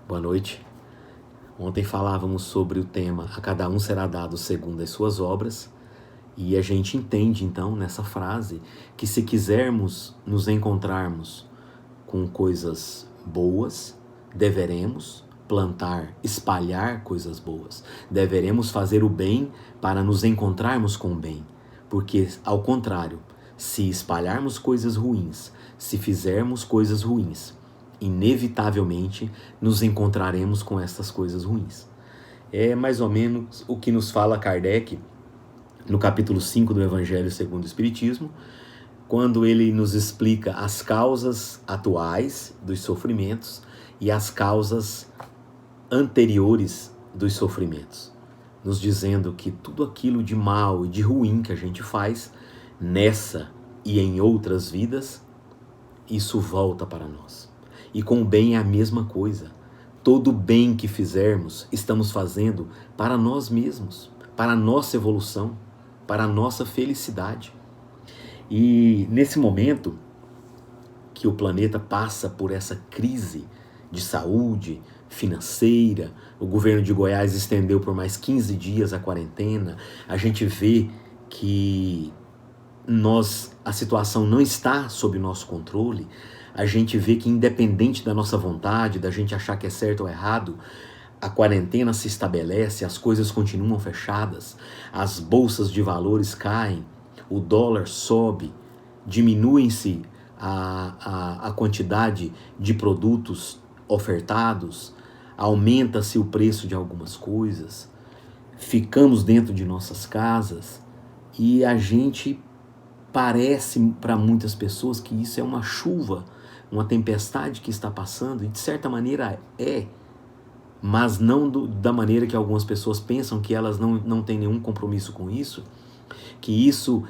Boa noite. Ontem falávamos sobre o tema "A cada um será dado segundo as suas obras", e a gente entende então nessa frase que se quisermos nos encontrarmos com coisas boas, deveremos plantar, espalhar coisas boas. Deveremos fazer o bem para nos encontrarmos com o bem, porque ao contrário, se espalharmos coisas ruins, se fizermos coisas ruins, inevitavelmente nos encontraremos com essas coisas ruins. É mais ou menos o que nos fala Kardec no capítulo 5 do Evangelho segundo o Espiritismo, quando ele nos explica as causas atuais dos sofrimentos e as causas anteriores dos sofrimentos, nos dizendo que tudo aquilo de mal e de ruim que a gente faz nessa e em outras vidas, isso volta para nós. E com o bem é a mesma coisa. Todo bem que fizermos, estamos fazendo para nós mesmos, para a nossa evolução, para a nossa felicidade. E nesse momento que o planeta passa por essa crise de saúde, financeira, o governo de Goiás estendeu por mais 15 dias a quarentena, a gente vê que a situação não está sob nosso controle, a gente vê que independente da nossa vontade, da gente achar que é certo ou errado, a quarentena se estabelece, as coisas continuam fechadas, as bolsas de valores caem, o dólar sobe, diminuem-se a quantidade de produtos ofertados, aumenta-se o preço de algumas coisas, ficamos dentro de nossas casas e a gente parece para muitas pessoas que isso é uma chuva, uma tempestade que está passando, e de certa maneira é, mas não da maneira que algumas pessoas pensam, que elas não têm nenhum compromisso com isso, que isso,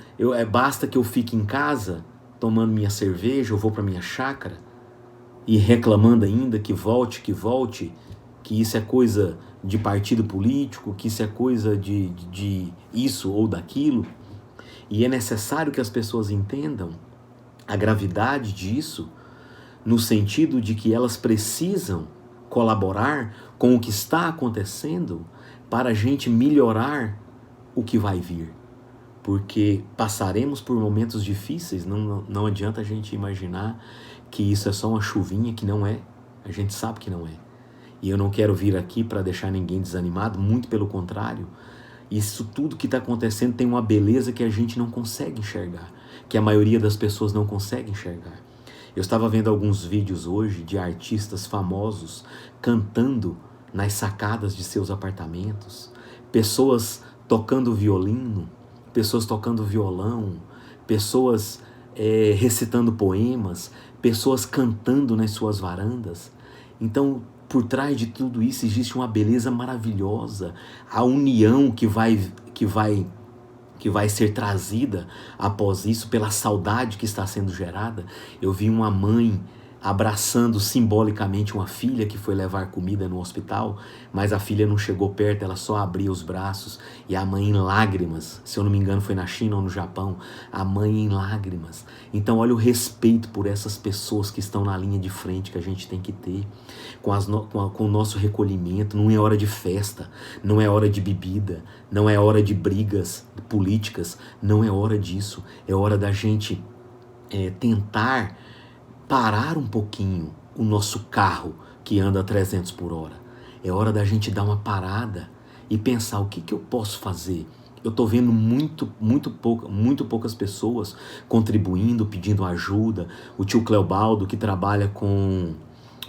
basta que eu fique em casa tomando minha cerveja, eu vou para minha chácara e reclamando ainda que volte, que isso é coisa de partido político, que isso é coisa de isso ou daquilo. E é necessário que as pessoas entendam a gravidade disso, no sentido de que elas precisam colaborar com o que está acontecendo para a gente melhorar o que vai vir. Porque passaremos por momentos difíceis, não adianta a gente imaginar que isso é só uma chuvinha, que não é. A gente sabe que não é. E eu não quero vir aqui para deixar ninguém desanimado, muito pelo contrário. Isso tudo que está acontecendo tem uma beleza que a gente não consegue enxergar, que a maioria das pessoas não consegue enxergar. Eu estava vendo alguns vídeos hoje de artistas famosos cantando nas sacadas de seus apartamentos, pessoas tocando violino, pessoas tocando violão, pessoas recitando poemas, pessoas cantando nas suas varandas. Então, por trás de tudo isso existe uma beleza maravilhosa, a união que vai ser trazida após isso, pela saudade que está sendo gerada. Eu vi uma mãe abraçando simbolicamente uma filha que foi levar comida no hospital, mas a filha não chegou perto, ela só abria os braços, e a mãe em lágrimas, se eu não me engano foi na China ou no Japão, a mãe em lágrimas. Então olha o respeito por essas pessoas que estão na linha de frente que a gente tem que ter, com o nosso recolhimento. Não é hora de festa, não é hora de bebida, não é hora de brigas políticas, não é hora disso, é hora da gente tentar parar um pouquinho o nosso carro que anda a 300 por hora. É hora da gente dar uma parada e pensar o que eu posso fazer. Eu estou vendo muito poucas pessoas contribuindo, pedindo ajuda. O tio Cleobaldo, que trabalha com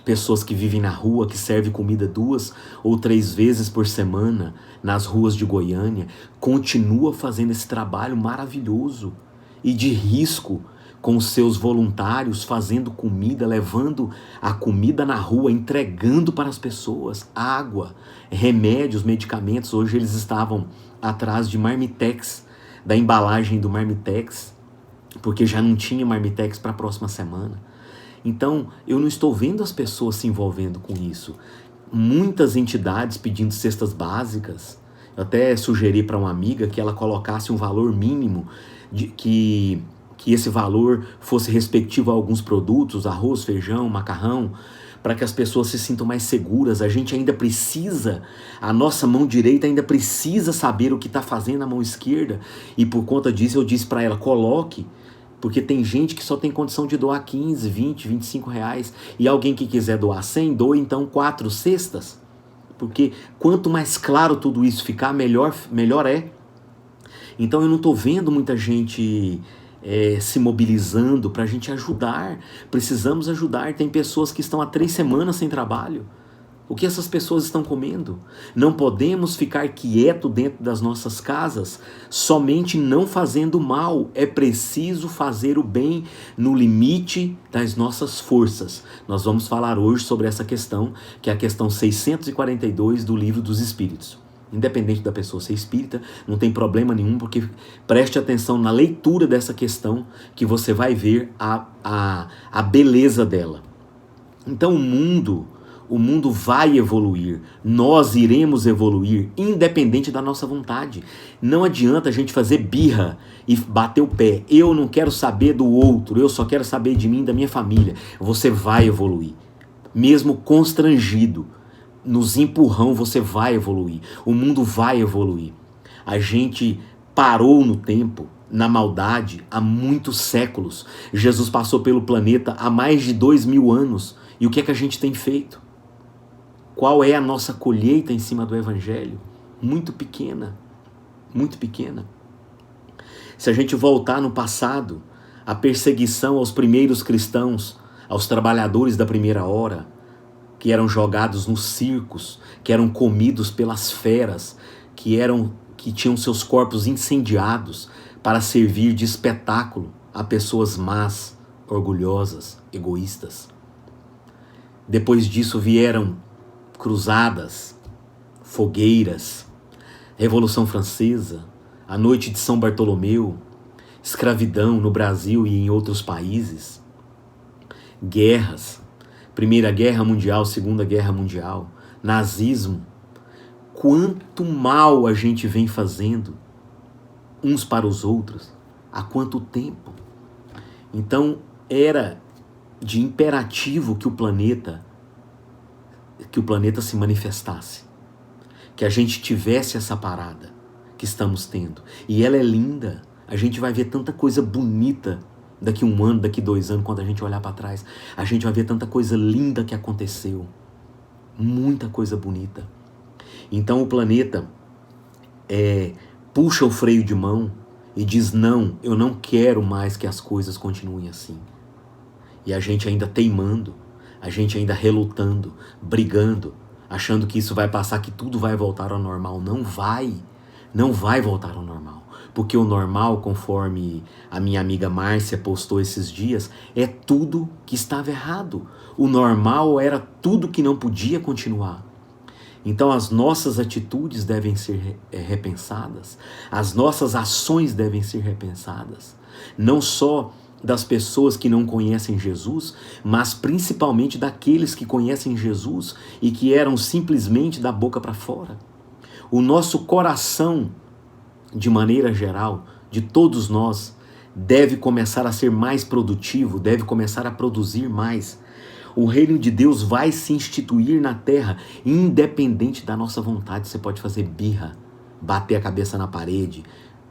pessoas que vivem na rua, que serve comida 2 ou 3 vezes por semana nas ruas de Goiânia, continua fazendo esse trabalho maravilhoso e de risco, com os seus voluntários, fazendo comida, levando a comida na rua, entregando para as pessoas água, remédios, medicamentos. Hoje eles estavam atrás de marmitex, da embalagem do marmitex, porque já não tinha marmitex para a próxima semana. Então, eu não estou vendo as pessoas se envolvendo com isso. Muitas entidades pedindo cestas básicas. Eu até sugeri para uma amiga que ela colocasse um valor mínimo, que esse valor fosse respectivo a alguns produtos, arroz, feijão, macarrão, para que as pessoas se sintam mais seguras. A gente ainda precisa, a nossa mão direita ainda precisa saber o que está fazendo a mão esquerda. E por conta disso eu disse para ela, coloque, porque tem gente que só tem condição de doar 15, 20, 25 reais. E alguém que quiser doar 100, doe então 4 cestas. Porque quanto mais claro tudo isso ficar, melhor é. Então eu não estou vendo muita gente se mobilizando para a gente ajudar. Precisamos ajudar. Tem pessoas que estão há 3 semanas sem trabalho. O que essas pessoas estão comendo? Não podemos ficar quietos dentro das nossas casas, somente não fazendo mal. É preciso fazer o bem no limite das nossas forças. Nós vamos falar hoje sobre essa questão, que é a questão 642 do Livro dos Espíritos. Independente da pessoa ser espírita, não tem problema nenhum, porque preste atenção na leitura dessa questão, que você vai ver a beleza dela. Então o mundo vai evoluir, nós iremos evoluir, independente da nossa vontade. Não adianta a gente fazer birra e bater o pé. Eu não quero saber do outro, eu só quero saber de mim e da minha família. Você vai evoluir, mesmo constrangido. Nos empurrão você vai evoluir, o mundo vai evoluir. A gente parou no tempo, na maldade, há muitos séculos. Jesus passou pelo planeta há mais de 2000 anos. E o que é que a gente tem feito? Qual é a nossa colheita em cima do Evangelho? Muito pequena, muito pequena. Se a gente voltar no passado, a perseguição aos primeiros cristãos, aos trabalhadores da primeira hora, que eram jogados nos circos, que eram comidos pelas feras, que tinham seus corpos incendiados para servir de espetáculo a pessoas más, orgulhosas, egoístas. Depois disso vieram cruzadas, fogueiras, Revolução Francesa, a Noite de São Bartolomeu, escravidão no Brasil e em outros países, guerras, Primeira Guerra Mundial, Segunda Guerra Mundial, nazismo. Quanto mal a gente vem fazendo uns para os outros, há quanto tempo? Então era de imperativo que o planeta se manifestasse, que a gente tivesse essa parada que estamos tendo. E ela é linda, a gente vai ver tanta coisa bonita daqui 1 ano, daqui 2 anos, quando a gente olhar para trás, a gente vai ver tanta coisa linda que aconteceu, muita coisa bonita. Então o planeta puxa o freio de mão e diz, não, eu não quero mais que as coisas continuem assim. E a gente ainda teimando, a gente ainda relutando, brigando, achando que isso vai passar, que tudo vai voltar ao normal. Não vai voltar ao normal. Porque o normal, conforme a minha amiga Márcia postou esses dias, é tudo que estava errado. O normal era tudo que não podia continuar. Então as nossas atitudes devem ser repensadas, as nossas ações devem ser repensadas. Não só das pessoas que não conhecem Jesus, mas principalmente daqueles que conhecem Jesus e que eram simplesmente da boca para fora. O nosso coração, de maneira geral, de todos nós, deve começar a ser mais produtivo, deve começar a produzir mais. O reino de Deus vai se instituir na terra, independente da nossa vontade. Você pode fazer birra, bater a cabeça na parede,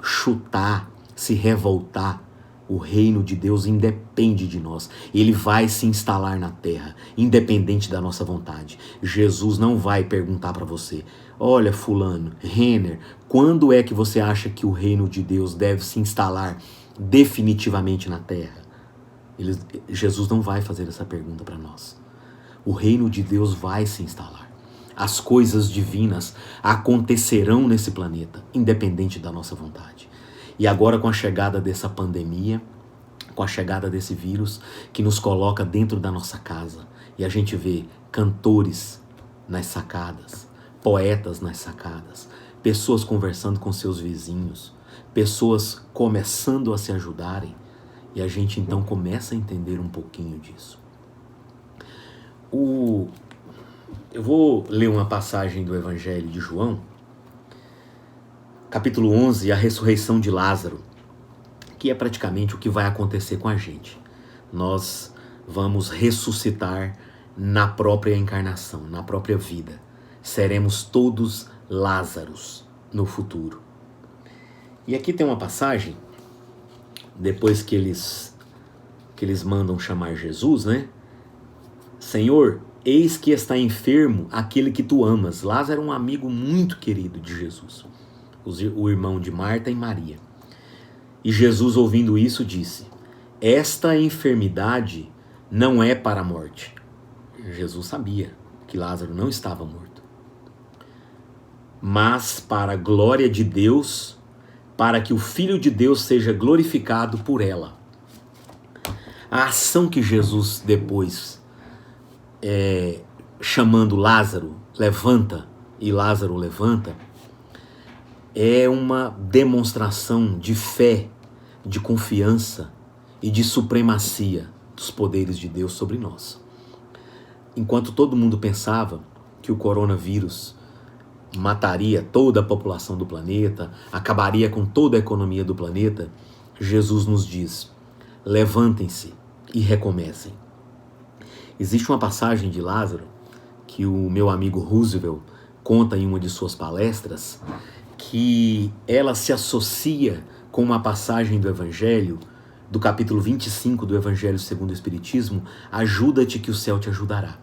chutar, se revoltar. O reino de Deus independe de nós. Ele vai se instalar na terra, independente da nossa vontade. Jesus não vai perguntar para você, olha fulano, Renner, quando é que você acha que o reino de Deus deve se instalar definitivamente na terra? Jesus não vai fazer essa pergunta para nós. O reino de Deus vai se instalar. As coisas divinas acontecerão nesse planeta, independente da nossa vontade. E agora com a chegada dessa pandemia, com a chegada desse vírus, que nos coloca dentro da nossa casa, e a gente vê cantores nas sacadas, poetas nas sacadas, pessoas conversando com seus vizinhos, pessoas começando a se ajudarem, e a gente então começa a entender um pouquinho disso. Eu vou ler uma passagem do Evangelho de João, capítulo 11, a ressurreição de Lázaro, que é praticamente o que vai acontecer com a gente. Nós vamos ressuscitar na própria encarnação, na própria vida. Seremos todos Lázaros no futuro. E aqui tem uma passagem, depois que eles mandam chamar Jesus, né? Senhor, eis que está enfermo aquele que tu amas. Lázaro era um amigo muito querido de Jesus, o irmão de Marta e Maria. E Jesus, ouvindo isso, disse: esta enfermidade não é para a morte. Jesus sabia que Lázaro não estava morto, mas para a glória de Deus, para que o Filho de Deus seja glorificado por ela. A ação que Jesus depois, chamando Lázaro, levanta, e Lázaro levanta, é uma demonstração de fé, de confiança e de supremacia dos poderes de Deus sobre nós. Enquanto todo mundo pensava que o coronavírus mataria toda a população do planeta, acabaria com toda a economia do planeta, Jesus nos diz: levantem-se e recomecem. Existe uma passagem de Lázaro que o meu amigo Roosevelt conta em uma de suas palestras, que ela se associa com uma passagem do Evangelho, do capítulo 25 do Evangelho segundo o Espiritismo, ajuda-te que o céu te ajudará.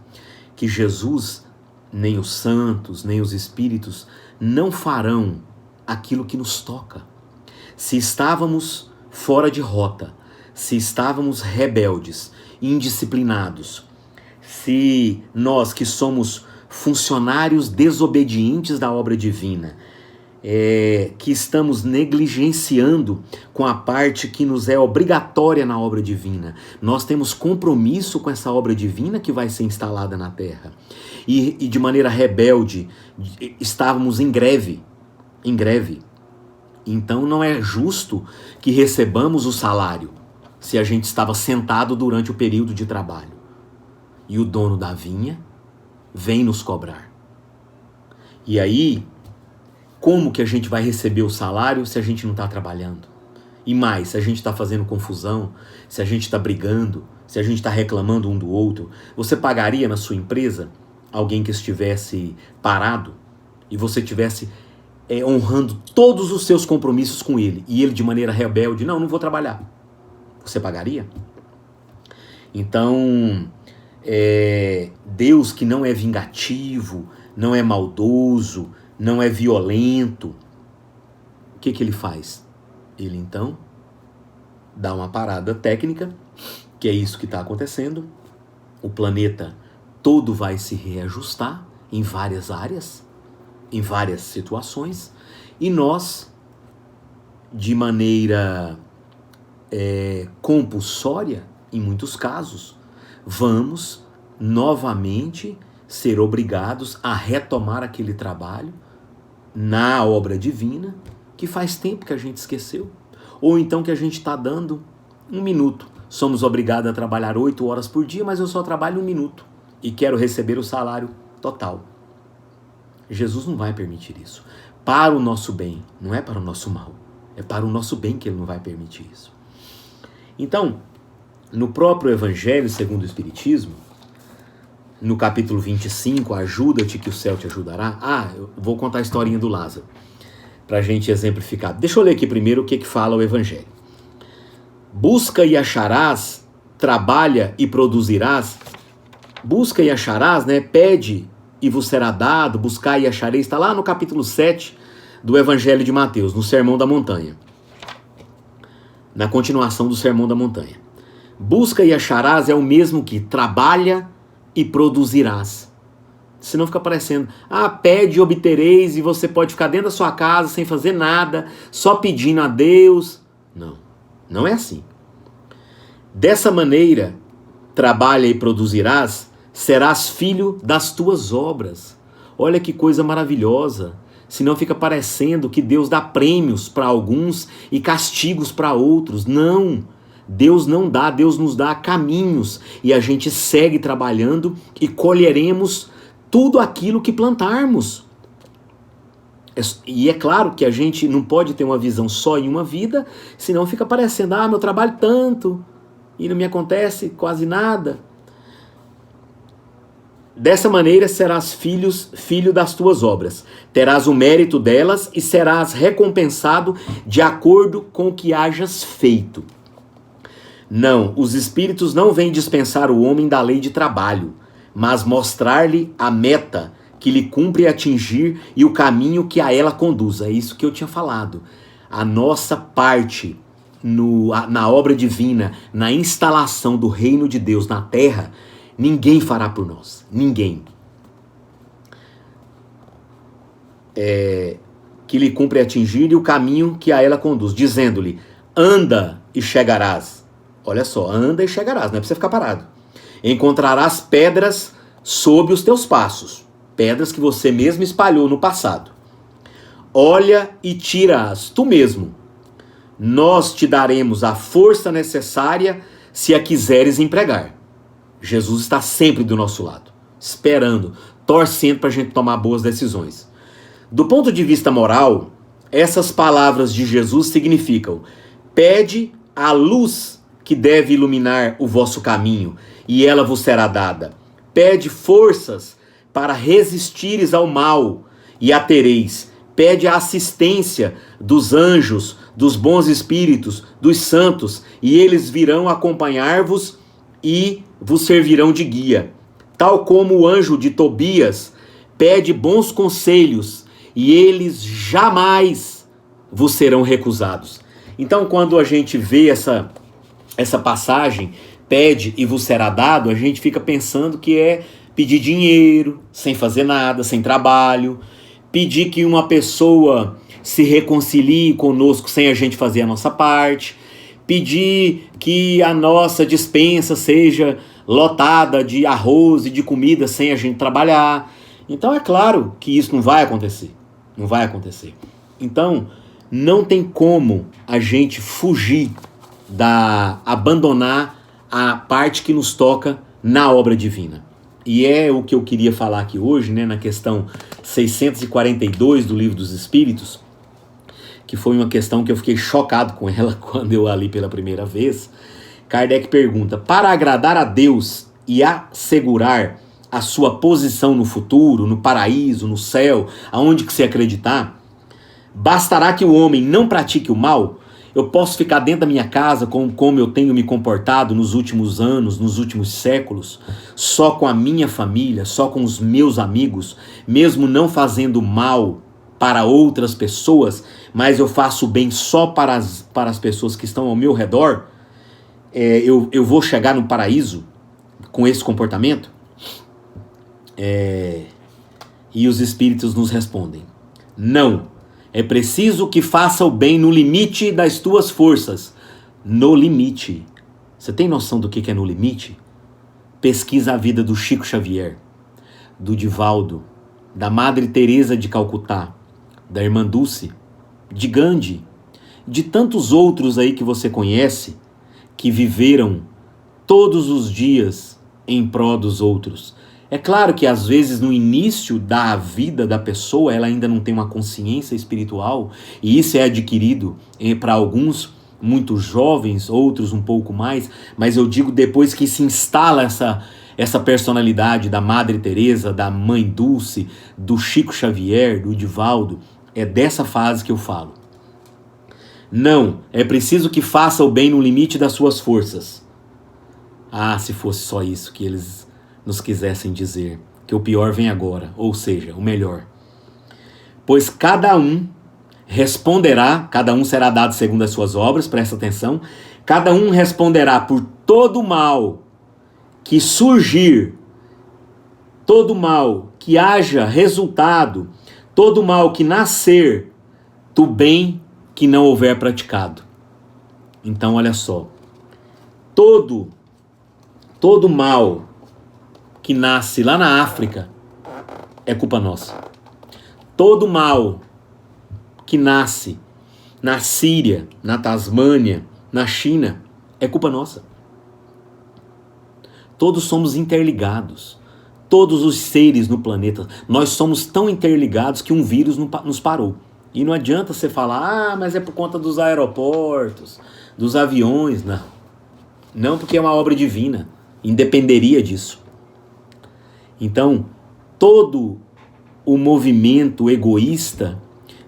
Que Jesus, nem os santos, nem os espíritos, não farão aquilo que nos toca. Se estávamos fora de rota, se estávamos rebeldes, indisciplinados, se nós que somos funcionários desobedientes da obra divina, que estamos negligenciando com a parte que nos é obrigatória na obra divina, nós temos compromisso com essa obra divina que vai ser instalada na terra, e de maneira rebelde estávamos em greve, então não é justo que recebamos o salário se a gente estava sentado durante o período de trabalho e o dono da vinha vem nos cobrar. E aí, como que a gente vai receber o salário se a gente não está trabalhando? E mais, se a gente está fazendo confusão, se a gente está brigando, se a gente está reclamando um do outro, você pagaria na sua empresa alguém que estivesse parado e você estivesse honrando todos os seus compromissos com ele e ele de maneira rebelde, não vou trabalhar? Você pagaria? Então, Deus, que não é vingativo, não é maldoso, não é violento, o que ele faz? Ele então dá uma parada técnica, que é isso que está acontecendo. O planeta todo vai se reajustar em várias áreas, em várias situações, e nós, de maneira compulsória, em muitos casos, vamos novamente ser obrigados a retomar aquele trabalho na obra divina que faz tempo que a gente esqueceu, ou então que a gente está dando 1 minuto. Somos obrigados a trabalhar 8 horas por dia, mas eu só trabalho 1 minuto e quero receber o salário total. Jesus não vai permitir isso. Para o nosso bem, não é para o nosso mal. É para o nosso bem que ele não vai permitir isso. Então, no próprio Evangelho segundo o Espiritismo, no capítulo 25, ajuda-te que o céu te ajudará. Eu vou contar a historinha do Lázaro, para a gente exemplificar. Deixa eu ler aqui primeiro o que fala o Evangelho. Busca e acharás, trabalha e produzirás. Busca e acharás, né? Pede e vos será dado, buscar e achareis. Está lá no capítulo 7 do Evangelho de Mateus, no Sermão da Montanha. Na continuação do Sermão da Montanha. Busca e acharás é o mesmo que trabalha e produzirás. Senão fica parecendo, pede e obtereis, e você pode ficar dentro da sua casa sem fazer nada, só pedindo a Deus. Não é assim. Dessa maneira, trabalha e produzirás, serás filho das tuas obras. Olha que coisa maravilhosa. Senão fica parecendo que Deus dá prêmios para alguns e castigos para outros. Não. Deus não dá, Deus nos dá caminhos e a gente segue trabalhando e colheremos tudo aquilo que plantarmos. E é claro que a gente não pode ter uma visão só em uma vida, senão fica parecendo, meu trabalho tanto e não me acontece quase nada. Dessa maneira serás filho das tuas obras. Terás o mérito delas e serás recompensado de acordo com o que hajas feito. Não, os espíritos não vêm dispensar o homem da lei de trabalho, mas mostrar-lhe a meta que lhe cumpre atingir e o caminho que a ela conduz. É isso que eu tinha falado. A nossa parte na obra divina, na instalação do reino de Deus na terra, ninguém fará por nós. Ninguém. Que lhe cumpre atingir e o caminho que a ela conduz, dizendo-lhe, anda e chegarás. Olha só, anda e chegarás, não é para você ficar parado. Encontrarás pedras sob os teus passos, pedras que você mesmo espalhou no passado. Olha e tira-as tu mesmo. Nós te daremos a força necessária se a quiseres empregar. Jesus está sempre do nosso lado, esperando, torcendo para a gente tomar boas decisões. Do ponto de vista moral, essas palavras de Jesus significam: pede a luz que deve iluminar o vosso caminho, e ela vos será dada. Pede forças para resistires ao mal, e a tereis. Pede a assistência dos anjos, dos bons espíritos, dos santos, e eles virão acompanhar-vos e vos servirão de guia. Tal como o anjo de Tobias pede bons conselhos, e eles jamais vos serão recusados. Então, quando a gente vê essa passagem, pede e vos será dado, a gente fica pensando que é pedir dinheiro, sem fazer nada, sem trabalho, pedir que uma pessoa se reconcilie conosco sem a gente fazer a nossa parte, pedir que a nossa despensa seja lotada de arroz e de comida sem a gente trabalhar. Então é claro que isso não vai acontecer. Não vai acontecer. Então, não tem como a gente fugir abandonar a parte que nos toca na obra divina. E é o que eu queria falar aqui hoje, né, na questão 642 do Livro dos Espíritos, que foi uma questão que eu fiquei chocado com ela quando eu a li pela primeira vez. Kardec pergunta: para agradar a Deus e assegurar a sua posição no futuro, no paraíso, no céu, aonde que você acreditar, bastará que o homem não pratique o mal? Eu posso ficar dentro da minha casa como eu tenho me comportado nos últimos anos, nos últimos séculos, só com a minha família, só com os meus amigos, mesmo não fazendo mal para outras pessoas, mas eu faço bem só para as pessoas que estão ao meu redor? Eu vou chegar no paraíso com esse comportamento? E os espíritos nos respondem: não. É preciso que faça o bem no limite das tuas forças. No limite. Você tem noção do que é no limite? Pesquisa a vida do Chico Xavier, do Divaldo, da Madre Teresa de Calcutá, da Irmã Dulce, de Gandhi, de tantos outros aí que você conhece, que viveram todos os dias em prol dos outros. É claro que às vezes no início da vida da pessoa ela ainda não tem uma consciência espiritual, e isso é adquirido para alguns muito jovens, outros um pouco mais, mas eu digo depois que se instala essa personalidade da Madre Teresa, da Mãe Dulce, do Chico Xavier, do Divaldo, é dessa fase que eu falo. Não, é preciso que faça o bem no limite das suas forças. Ah, se fosse só isso que eles nos quisessem dizer, que o pior vem agora, ou seja, o melhor. Pois cada um será dado segundo as suas obras, presta atenção, cada um responderá por todo mal que surgir, todo mal que haja resultado, todo mal que nascer do bem que não houver praticado. Então, olha só, todo mal que nasce lá na África é culpa nossa. Todo mal que nasce na Síria, na Tasmânia, na China, é culpa nossa. Todos somos interligados. Todos os seres no planeta, nós somos tão interligados que um vírus nos parou. E não adianta você falar, mas é por conta dos aeroportos, dos aviões. Não, porque é uma obra divina. Independeria disso. Então, todo o movimento egoísta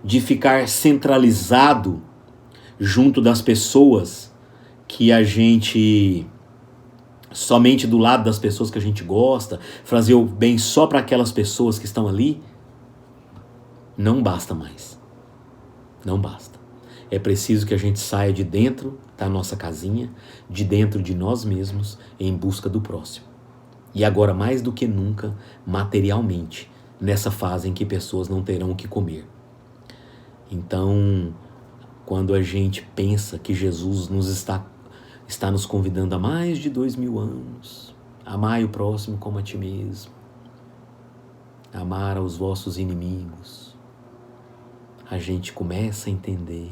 de ficar centralizado junto das pessoas que a gente, somente do lado das pessoas que a gente gosta, fazer o bem só para aquelas pessoas que estão ali, não basta mais. Não basta. É preciso que a gente saia de dentro da nossa casinha, de dentro de nós mesmos, em busca do próximo. E agora, mais do que nunca, materialmente, nessa fase em que pessoas não terão o que comer. Então, quando a gente pensa que Jesus está nos convidando há mais de 2000 anos, amai o próximo como a ti mesmo, amar aos vossos inimigos, a gente começa a entender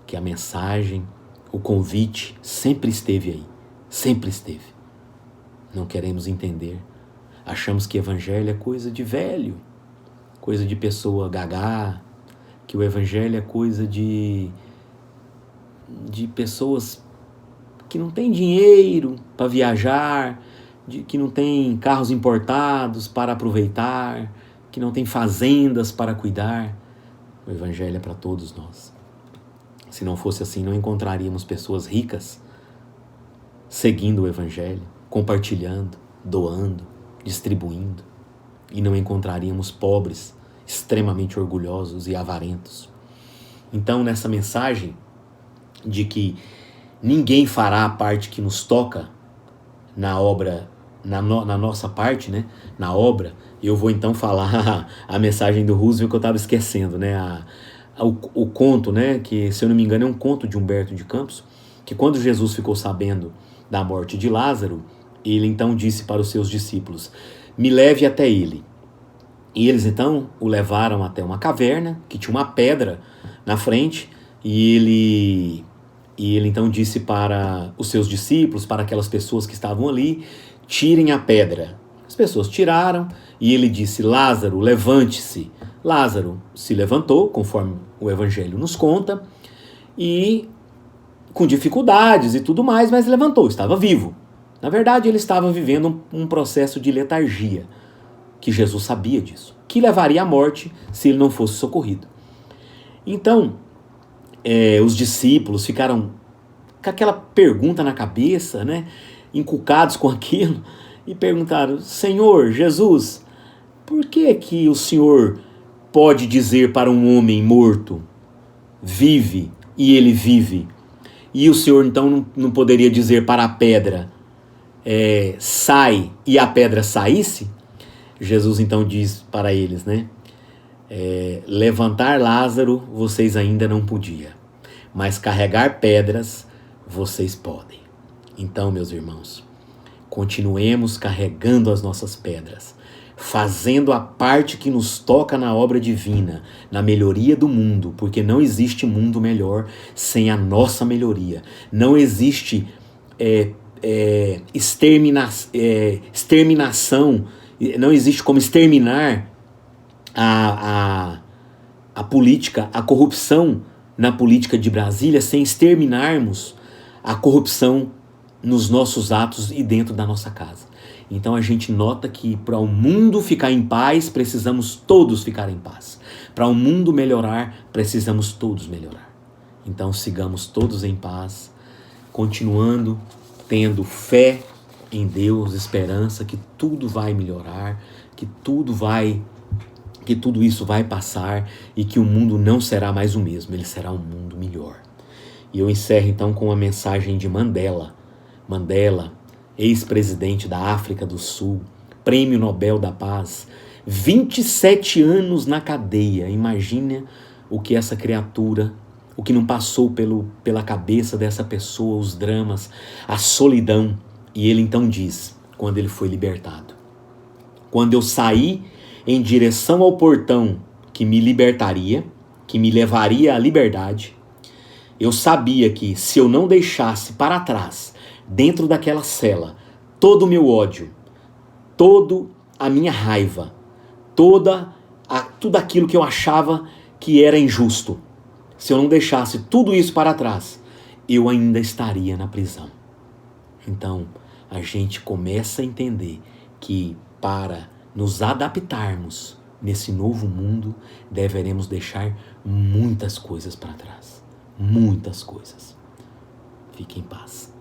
que a mensagem, o convite sempre esteve aí, sempre esteve. Não queremos entender. Achamos que evangelho é coisa de velho, coisa de pessoa gagá, que o evangelho é coisa de pessoas que não têm dinheiro para viajar, que não têm carros importados para aproveitar, que não têm fazendas para cuidar. O evangelho é para todos nós. Se não fosse assim, não encontraríamos pessoas ricas seguindo o evangelho, compartilhando, doando, distribuindo, e não encontraríamos pobres extremamente orgulhosos e avarentos. Então, nessa mensagem de que ninguém fará a parte que nos toca na obra, na nossa parte, né? Na obra, eu vou então falar a mensagem do Roosevelt que eu estava esquecendo, né? O conto, né? Que, se eu não me engano, é um conto de Humberto de Campos, que quando Jesus ficou sabendo da morte de Lázaro, ele então disse para os seus discípulos: me leve até ele. E eles então o levaram até uma caverna que tinha uma pedra na frente, e ele então disse para os seus discípulos, para aquelas pessoas que estavam ali: tirem a pedra. As pessoas tiraram, e ele disse: Lázaro, levante-se. Lázaro se levantou, conforme o evangelho nos conta, e com dificuldades e tudo mais, mas levantou, estava vivo. Na verdade, ele estava vivendo um processo de letargia, que Jesus sabia disso, que levaria à morte se ele não fosse socorrido. Então, os discípulos ficaram com aquela pergunta na cabeça, né, encucados com aquilo, e perguntaram: Senhor Jesus, por que o Senhor pode dizer para um homem morto, vive, e ele vive? E o Senhor então não poderia dizer para a pedra, sai, e a pedra saísse? Jesus então diz para eles, né? Levantar Lázaro vocês ainda não podiam, mas carregar pedras vocês podem. Então, meus irmãos, continuemos carregando as nossas pedras, fazendo a parte que nos toca na obra divina, na melhoria do mundo, porque não existe mundo melhor sem a nossa melhoria. Não existe exterminação, não existe como exterminar a política, a corrupção na política de Brasília, sem exterminarmos a corrupção nos nossos atos e dentro da nossa casa. Então a gente nota que para o mundo ficar em paz, precisamos todos ficar em paz. Para o mundo melhorar, precisamos todos melhorar. Então sigamos todos em paz, continuando tendo fé em Deus, esperança que tudo vai melhorar, que tudo isso vai passar e que o mundo não será mais o mesmo, ele será um mundo melhor. E eu encerro então com uma mensagem de Mandela. Mandela, ex-presidente da África do Sul, Prêmio Nobel da Paz, 27 anos na cadeia. Imagina o que essa criatura, o que não passou pela cabeça dessa pessoa, os dramas, a solidão. E ele então diz, quando ele foi libertado: quando eu saí em direção ao portão que me libertaria, que me levaria à liberdade, eu sabia que se eu não deixasse para trás, dentro daquela cela, todo o meu ódio, toda a minha raiva, tudo aquilo que eu achava que era injusto, se eu não deixasse tudo isso para trás, eu ainda estaria na prisão. Então, a gente começa a entender que para nos adaptarmos nesse novo mundo, deveremos deixar muitas coisas para trás. Muitas coisas. Fique em paz.